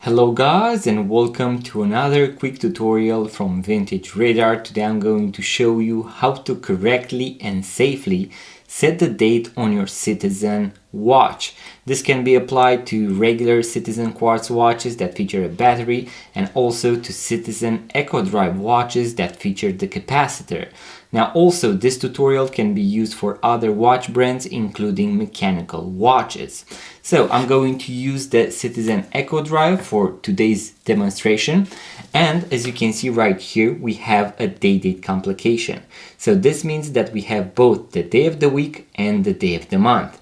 Hello guys and welcome to another quick tutorial from Vintage Radar. Today I'm going to show you how to correctly and safely set the date on your Citizen watch. This can be applied to regular Citizen quartz watches that feature a battery and also to Citizen Echo Drive watches that feature the capacitor. Now also this tutorial can be used for other watch brands including mechanical watches. So I'm going to use the Citizen Echo Drive for today's demonstration, and as you can see right here we have a day-date complication. So this means that we have both the day of the week and the day of the month.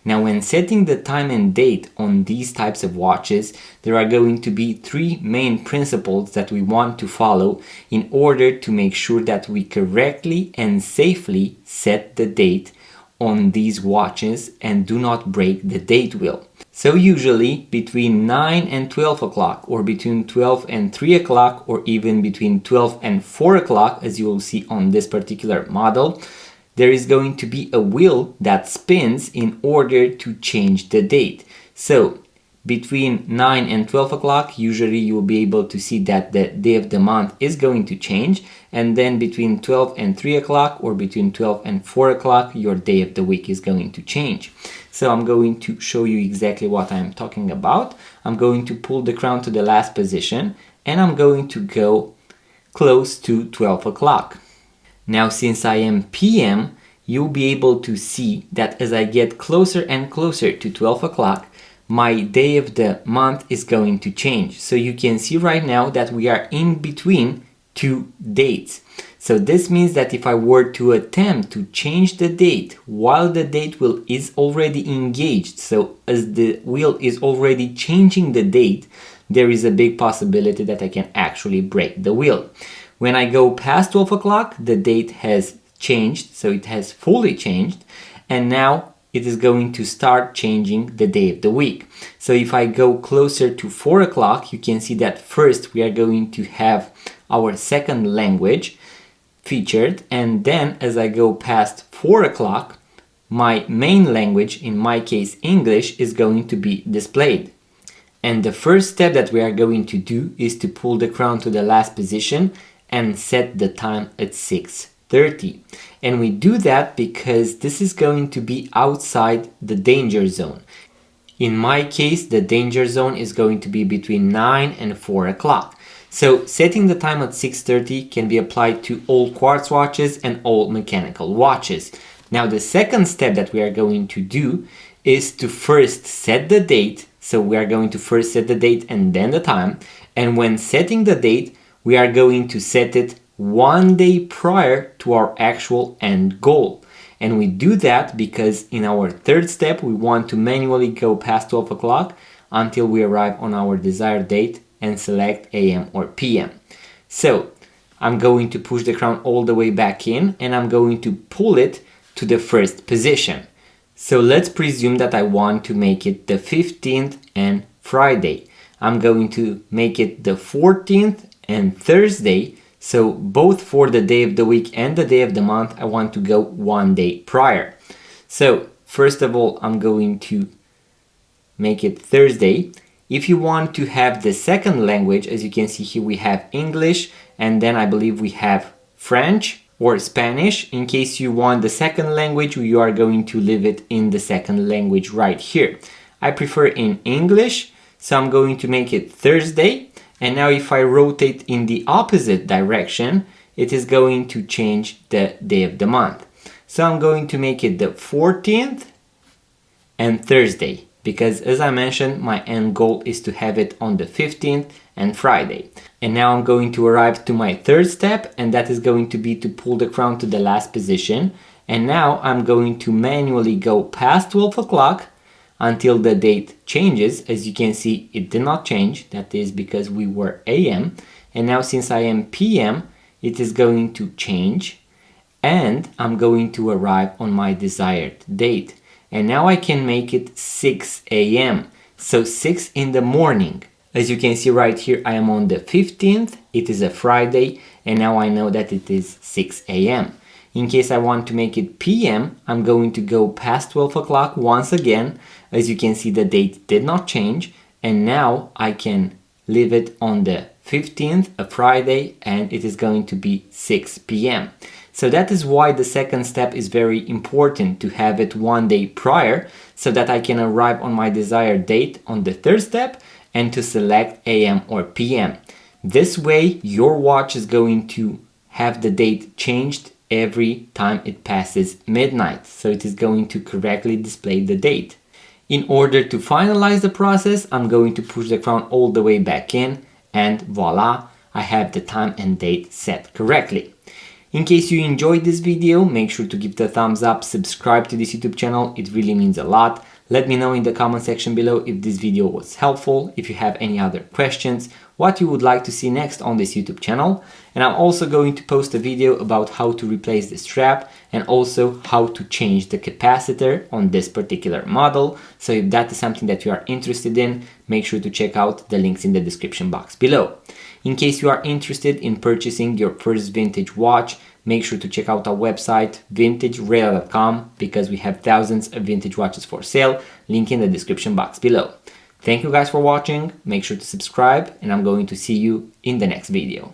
Now when setting the time and date on these types of watches, there are going to be three main principles that we want to follow in order to make sure that we correctly and safely set the date on these watches and do not break the date wheel. So usually between 9 and 12 o'clock, or between 12 and 3 o'clock, or even between 12 and 4 o'clock, as you will see on this particular model, there is going to be a wheel that spins in order to change the date. So between 9 and 12 o'clock, usually you will be able to see that the day of the month is going to change. And then between 12 and 3 o'clock, or between 12 and 4 o'clock, your day of the week is going to change. So I'm going to show you exactly what I'm talking about. I'm going to pull the crown to the last position and I'm going to go close to 12 o'clock. Now since I am PM, you'll be able to see that as I get closer and closer to 12 o'clock, my day of the month is going to change. So you can see right now that we are in between two dates. So this means that if I were to attempt to change the date while the date wheel is already engaged, so as the wheel is already changing the date, there is a big possibility that I can actually break the wheel. When I go past 12 o'clock, the date has changed, so it has fully changed, and now it is going to start changing the day of the week. So if I go closer to 4 o'clock, you can see that first we are going to have our second language featured, and then as I go past 4 o'clock, my main language, in my case English, is going to be displayed. And the first step that we are going to do is to pull the crown to the last position and set the time at 6:30. And we do that because this is going to be outside the danger zone. In my case, the danger zone is going to be between 9 and 4 o'clock. So setting the time at 6:30 can be applied to all quartz watches and all mechanical watches. Now the second step that we are going to do is to first set the date. So we are going to first set the date and then the time. And when setting the date, we are going to set it one day prior to our actual end goal. And we do that because in our third step, we want to manually go past 12 o'clock until we arrive on our desired date and select AM or PM. So I'm going to push the crown all the way back in and I'm going to pull it to the first position. So let's presume that I want to make it the 15th and Friday. I'm going to make it the 14th and Thursday. So both for the day of the week and the day of the month, I want to go one day prior. So first of all, I'm going to make it Thursday. If you want to have the second language, as you can see here, we have English, and then I believe we have French or Spanish. In case you want the second language, you are going to leave it in the second language right here. I prefer in English, so I'm going to make it Thursday. And now if I rotate in the opposite direction, it is going to change the day of the month. So I'm going to make it the 14th and Thursday, because as I mentioned, my end goal is to have it on the 15th and Friday. And now I'm going to arrive to my third step, and that is going to be to pull the crown to the last position. And now I'm going to manually go past 12 o'clock until the date changes. As you can see, it did not change. That is because we were AM. And now since I am PM, it is going to change. And I'm going to arrive on my desired date. And now I can make it 6 AM. So 6 in the morning. As you can see right here, I am on the 15th. It is a Friday. And now I know that it is 6 AM. In case I want to make it PM, I'm going to go past 12 o'clock once again. As you can see, the date did not change, and now I can leave it on the 15th, a Friday, and it is going to be 6 p.m. So that is why the second step is very important, to have it one day prior so that I can arrive on my desired date on the third step and to select AM or PM. This way your watch is going to have the date changed every time it passes midnight, so it is going to correctly display the date. In order to finalize the process, I'm going to push the crown all the way back in, and voila, I have the time and date set correctly. In case you enjoyed this video, make sure to give the thumbs up, subscribe to this YouTube channel, it really means a lot. Let me know in the comment section below if this video was helpful, if you have any other questions, what you would like to see next on this YouTube channel. And I'm also going to post a video about how to replace the strap and also how to change the capacitor on this particular model. So if that is something that you are interested in, make sure to check out the links in the description box below. In case you are interested in purchasing your first vintage watch, make sure to check out our website vintageradar.com, because we have thousands of vintage watches for sale, link in the description box below. Thank you guys for watching, make sure to subscribe, and I'm going to see you in the next video.